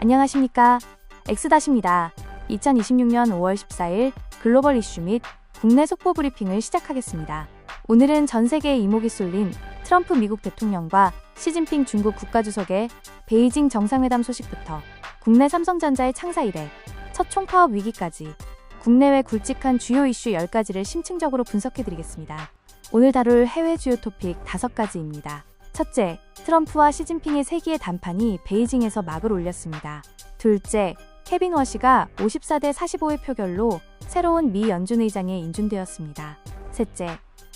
안녕하십니까. 엑스닷입니다. 2026년 5월 14일 글로벌 이슈 및 국내 속보 브리핑을 시작하겠습니다. 오늘은 전 세계에 이목이 쏠린 트럼프 미국 대통령과 시진핑 중국 국가주석의 베이징 정상회담 소식부터 국내 삼성전자의 창사 이래 첫 총파업 위기까지 국내외 굵직한 주요 이슈 10가지를 심층적으로 분석해드리겠습니다. 오늘 다룰 해외 주요 토픽 5가지입니다. 첫째, 트럼프와 시진핑의 세기의 담판이 베이징에서 막을 올렸습니다. 둘째, 케빈 워시가 54대 45의 표결로 새로운 미 연준 의장에 인준되었습니다. 셋째,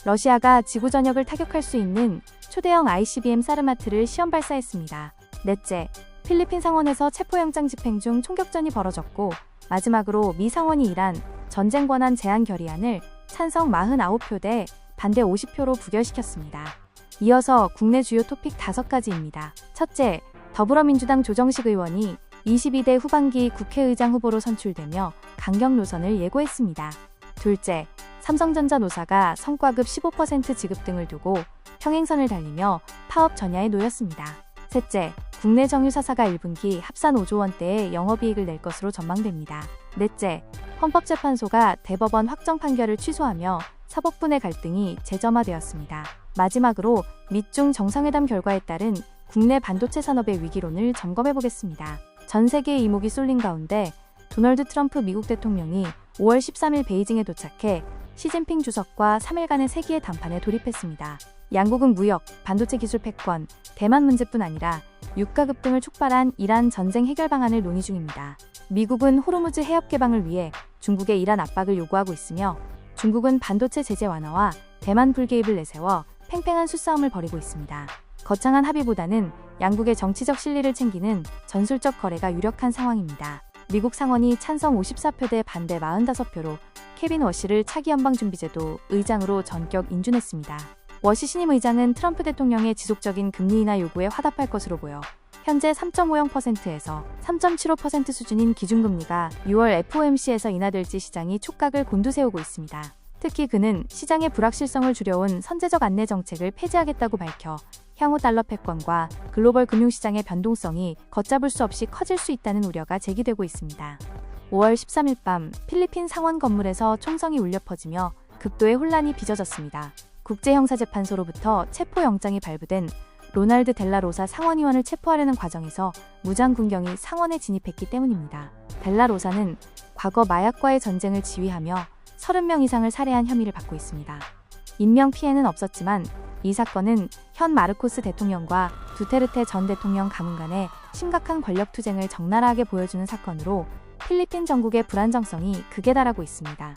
러시아가 지구 전역을 타격할 수 있는 초대형 ICBM 사르마트를 시험 발사했습니다. 넷째, 필리핀 상원에서 체포영장 집행 중 총격전이 벌어졌고, 마지막으로 미 상원이 이란 전쟁 권한 제한 결의안을 찬성 49표 대 반대 50표로 부결시켰습니다. 이어서 국내 주요 토픽 5가지입니다. 첫째, 더불어민주당 조정식 의원이 22대 후반기 국회의장 후보로 선출되며 강경 노선을 예고했습니다. 둘째, 삼성전자 노사가 성과급 15% 지급 등을 두고 평행선을 달리며 파업 전야에 놓였습니다. 셋째, 국내 정유사사가 1분기 합산 5조 원대의 영업이익을 낼 것으로 전망됩니다. 넷째, 헌법재판소가 대법원 확정 판결을 취소하며 사법부의 갈등이 재점화되었습니다. 마지막으로 미중 정상회담 결과에 따른 국내 반도체 산업의 위기론을 점검해보겠습니다. 전 세계의 이목이 쏠린 가운데 도널드 트럼프 미국 대통령이 5월 13일 베이징에 도착해 시진핑 주석과 3일간의 세기의 담판에 돌입했습니다. 양국은 무역, 반도체 기술 패권, 대만 문제뿐 아니라 유가 급등을 촉발한 이란 전쟁 해결 방안을 논의 중입니다. 미국은 호르무즈 해협 개방을 위해 중국의 이란 압박을 요구하고 있으며, 중국은 반도체 제재 완화와 대만 불개입을 내세워 팽팽한 수싸움을 벌이고 있습니다. 거창한 합의보다는 양국의 정치적 실리를 챙기는 전술적 거래가 유력한 상황입니다. 미국 상원이 찬성 54표 대 반대 45표로 케빈 워시를 차기 연방준비제도 의장으로 전격 인준했습니다. 워시 신임 의장은 트럼프 대통령의 지속적인 금리 인하 요구에 화답할 것으로 보여 현재 3.50%에서 3.75% 수준인 기준금리가 6월 FOMC에서 인하될지 시장이 촉각을 곤두세우고 있습니다. 특히 그는 시장의 불확실성을 줄여온 선제적 안내 정책을 폐지하겠다고 밝혀 향후 달러 패권과 글로벌 금융시장의 변동성이 걷잡을 수 없이 커질 수 있다는 우려가 제기되고 있습니다. 5월 13일 밤 필리핀 상원 건물에서 총성이 울려 퍼지며 극도의 혼란이 빚어졌습니다. 국제형사재판소로부터 체포영장이 발부된 로날드 델라로사 상원의원을 체포하려는 과정에서 무장 군경이 상원에 진입했기 때문입니다. 델라로사는 과거 마약과의 전쟁을 지휘하며 30명 이상을 살해한 혐의를 받고 있습니다. 인명 피해는 없었지만 이 사건은 현 마르코스 대통령과 두테르테 전 대통령 가문 간의 심각한 권력 투쟁을 적나라하게 보여주는 사건으로 필리핀 정국의 불안정성이 극에 달하고 있습니다.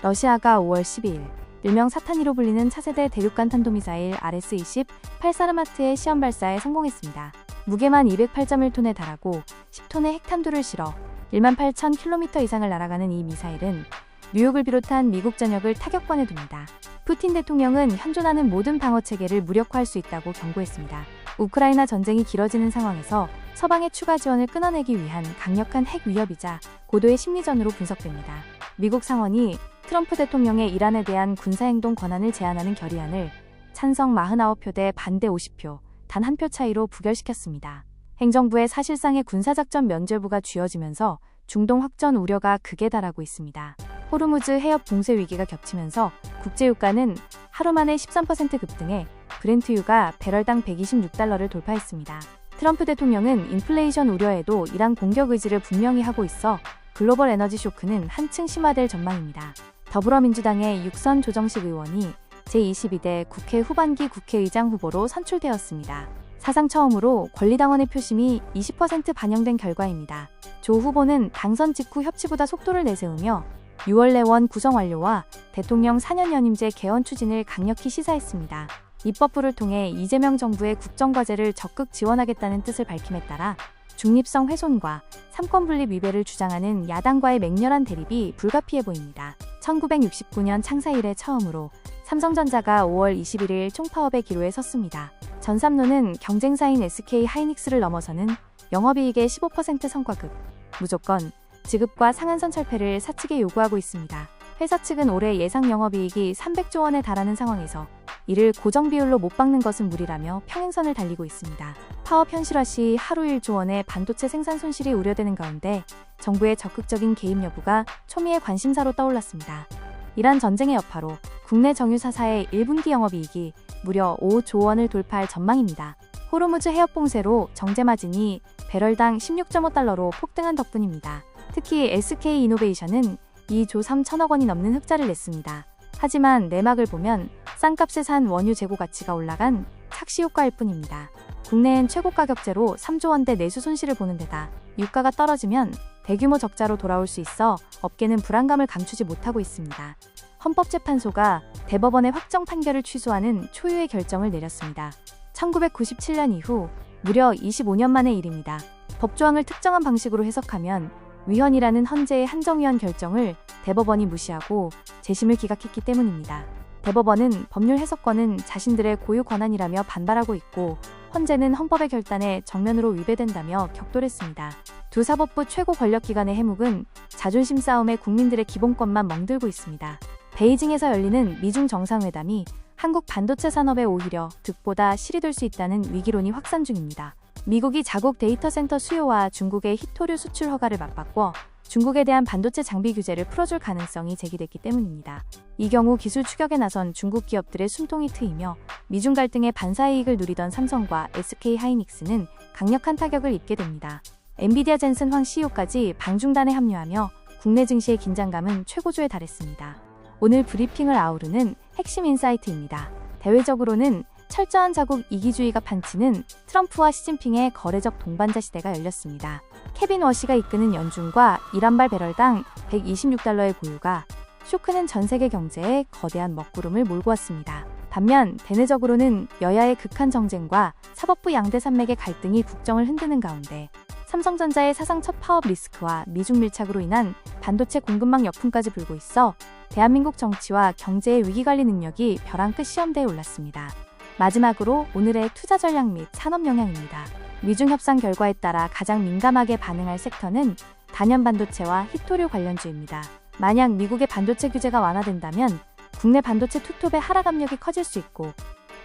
러시아가 5월 12일 일명 사탄이로 불리는 차세대 대륙간 탄도미사일 RS-20 8사르마트의 시험 발사에 성공했습니다. 무게만 208.1톤에 달하고 10톤의 핵탄두를 실어 18,000km 이상을 날아가는 이 미사일은 뉴욕을 비롯한 미국 전역을 타격권에 둡니다. 푸틴 대통령은 현존하는 모든 방어체계를 무력화할 수 있다고 경고했습니다. 우크라이나 전쟁이 길어지는 상황에서 서방의 추가 지원을 끊어내기 위한 강력한 핵 위협이자 고도의 심리전으로 분석됩니다. 미국 상원이 트럼프 대통령의 이란에 대한 군사행동 권한을 제한하는 결의안을 찬성 49표 대 반대 50표, 단 한 표 차이로 부결시켰습니다. 행정부의 사실상의 군사작전 면죄부가 쥐어지면서 중동 확전 우려가 극에 달하고 있습니다. 호르무즈 해협 봉쇄 위기가 겹치면서 국제유가는 하루 만에 13% 급등해 브렌트유가 배럴당 126달러를 돌파했습니다. 트럼프 대통령은 인플레이션 우려에도 이란 공격 의지를 분명히 하고 있어 글로벌 에너지 쇼크는 한층 심화될 전망입니다. 더불어민주당의 육선 조정식 의원이 제22대 국회 후반기 국회의장 후보로 선출되었습니다. 사상 처음으로 권리당원의 표심이 20% 반영된 결과입니다. 조 후보는 당선 직후 협치보다 속도를 내세우며 6월 내원 구성 완료와 대통령 4년 연임제 개헌 추진을 강력히 시사했습니다. 입법부를 통해 이재명 정부의 국정과제를 적극 지원하겠다는 뜻을 밝힘에 따라 중립성 훼손과 삼권분립 위배를 주장하는 야당과의 맹렬한 대립이 불가피해 보입니다. 1969년 창사 이래 처음으로 삼성전자가 5월 21일 총파업의 기로에 섰습니다. 전삼노는 경쟁사인 SK 하이닉스를 넘어서는 영업이익의 15% 성과급, 무조건 지급과 상한선 철폐를 사측에 요구하고 있습니다. 회사 측은 올해 예상 영업이익이 300조 원에 달하는 상황에서 이를 고정 비율로 못 박는 것은 무리라며 평행선을 달리고 있습니다. 파업 현실화 시 하루 1조 원의 반도체 생산 손실이 우려되는 가운데 정부의 적극적인 개입 여부가 초미의 관심사로 떠올랐습니다. 이란 전쟁의 여파로 국내 정유사사의 1분기 영업이익이 무려 5조 원을 돌파할 전망입니다. 호르무즈 해협 봉쇄로 정제 마진이 배럴당 16.5달러로 폭등한 덕분입니다. 특히 SK이노베이션은 2조 3천억 원이 넘는 흑자를 냈습니다. 하지만 내막을 보면 싼값에 산 원유 재고 가치가 올라간 착시 효과일 뿐입니다. 국내엔 최고 가격제로 3조 원대 내수 손실을 보는 데다 유가가 떨어지면 대규모 적자로 돌아올 수 있어 업계는 불안감을 감추지 못하고 있습니다. 헌법재판소가 대법원의 확정 판결을 취소하는 초유의 결정을 내렸습니다. 1997년 이후 무려 25년 만의 일입니다. 법조항을 특정한 방식으로 해석하면 위헌이라는 헌재의 한정위헌 결정을 대법원이 무시하고 재심을 기각했기 때문입니다. 대법원은 법률 해석권은 자신들의 고유 권한이라며 반발하고 있고 헌재는 헌법의 결단에 정면으로 위배된다며 격돌했습니다. 두 사법부 최고 권력기관의 해묵은 자존심 싸움에 국민들의 기본권만 멍들고 있습니다. 베이징에서 열리는 미중 정상회담이 한국 반도체 산업에 오히려 득보다 실이 될 수 있다는 위기론이 확산 중입니다. 미국이 자국 데이터 센터 수요와 중국의 히토류 수출 허가를 맞바꿔 중국에 대한 반도체 장비 규제를 풀어줄 가능성이 제기됐기 때문입니다. 이 경우 기술 추격에 나선 중국 기업들의 숨통이 트이며 미중 갈등의 반사이익을 누리던 삼성과 SK하이닉스는 강력한 타격을 입게 됩니다. 엔비디아 젠슨 황 CEO까지 방중단에 합류하며 국내 증시의 긴장감은 최고조에 달했습니다. 오늘 브리핑을 아우르는 핵심 인사이트입니다. 대외적으로는 철저한 자국 이기주의가 판치는 트럼프와 시진핑의 거래적 동반자 시대가 열렸습니다. 케빈 워시가 이끄는 연준과 이란발 배럴당 126달러의 보유가 쇼크는 전 세계 경제에 거대한 먹구름을 몰고 왔습니다. 반면 대내적으로는 여야의 극한 정쟁과 사법부 양대 산맥의 갈등이 국정을 흔드는 가운데 삼성전자의 사상 첫 파업 리스크와 미중 밀착으로 인한 반도체 공급망 역풍까지 불고 있어 대한민국 정치와 경제의 위기관리 능력이 벼랑 끝 시험대에 올랐습니다. 마지막으로 오늘의 투자 전략 및 산업 영향입니다. 미중 협상 결과에 따라 가장 민감하게 반응할 섹터는 단연 반도체와 히토류 관련주입니다. 만약 미국의 반도체 규제가 완화된다면 국내 반도체 투톱의 하락 압력이 커질 수 있고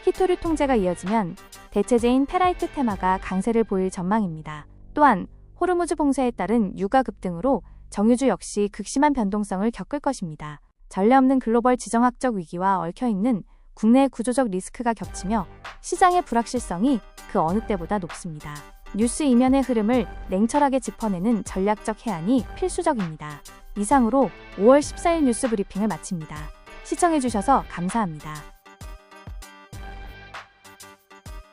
히토류 통제가 이어지면 대체재인 페라이트 테마가 강세를 보일 전망입니다. 또한 호르무즈 봉쇄에 따른 유가 급등으로 정유주 역시 극심한 변동성을 겪을 것입니다. 전례 없는 글로벌 지정학적 위기와 얽혀있는 국내 구조적 리스크가 겹치며 시장의 불확실성이 그 어느 때보다 높습니다. 뉴스 이면의 흐름을 냉철하게 짚어내는 전략적 해안이 필수적입니다. 이상으로 5월 14일 뉴스 브리핑을 마칩니다. 시청해주셔서 감사합니다.